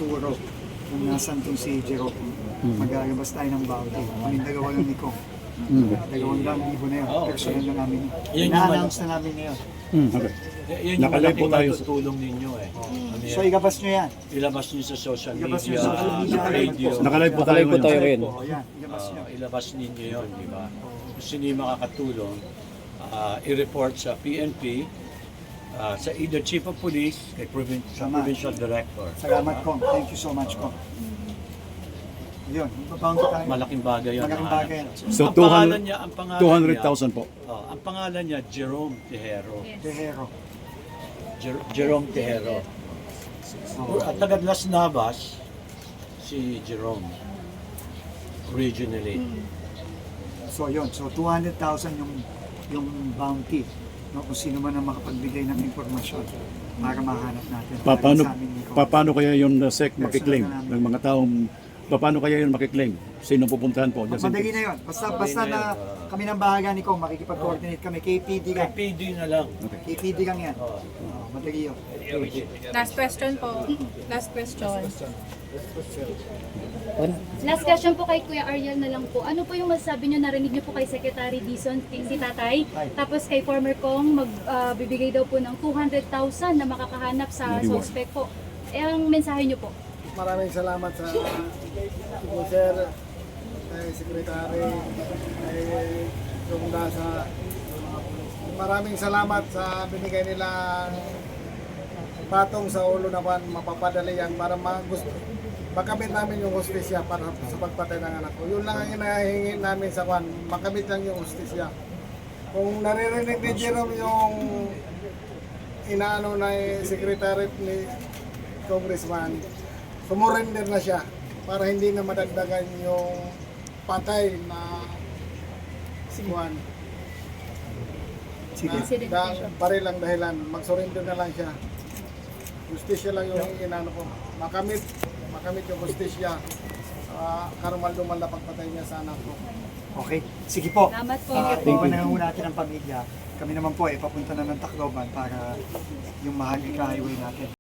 magtuturo kung nasan tong si Jerome. Maglalabas tayo ng bounty. Kaming dalawa lang ni Kong. 2,000 na yun. Personal na namin. Ina-announce na namin ngayon. Okay. Yan yung Nakalive po malaking tayo. matutulong ninyo eh. Ano So yan? ilabas nyo yan. Ilabas nyo sa social Ilabas media, nyo sa social media, sa radio. Nakalive po tayo Nakalive po tayo ngayon. ngayon. O yan, ilabas nyo. Ilabas ninyo yun, di ba? Kung sino yung makakatulong, i-report sa PNP, sa either Chief of Police, kay sa Tama. Provincial Director. Salamat, Kong. Thank you so much, Kong. Yun, bounty tayo. Malaking bagay yun. Malaking bagay. So, ang pangalan niya, 200,000 po. Ang pangalan niya, Jerome Tejero. Tejero. Jerome Tejero. At taga Las Navas, si Jerome. Originally. So yun, so 200,000 yung bounty. No, kung sino man ang makapagbigay ng impormasyon para mahanap natin. Paano kaya yung SEC makiklaim ng mga taong paano kaya yun makiklaim? Sino pupuntahan po? Madali na yun. Basta na kami ng bahaga ni Kong, makikipag-coordinate kami. KPD lang. PD na lang. KPD lang yan. Madali yun. Last question po. Last question. Last question po kay Kuya Ariel na lang po. Ano po yung masasabi nyo, narinig nyo po kay Secretary Dizon, si Tatay, tapos kay former Kong, magbibigay daw po ng 200,000 na makakahanap sa suspect po. Eh, ang mensahe nyo po? Maraming salamat sa Sir, kay Secretary, kay yung nasa. Maraming salamat sa binigay nilang patong sa ulo na pan, mapapadali yan para makamit namin yung hustisya para sa pagpatay ng anak ko. Yun lang ang hinahingi namin sa kwan, makamit lang yung hustisya. Kung naririnig ni Jerome yung inaano na Secretary ni Congressman, sumurrender na siya para hindi na madagdagan yung patay na Juan. Baril lang dahilan, mag-surrender na lang siya. Justisya lang yung inano ko. Makamit yung justisya. Karumal-dumal na pagpatay niya sa anak ko. Okay, sige po. Salamat po. Tingnan na muna natin ang pamilya. Kami naman po papunta na ng Tacloban para yung Mahal Highway natin.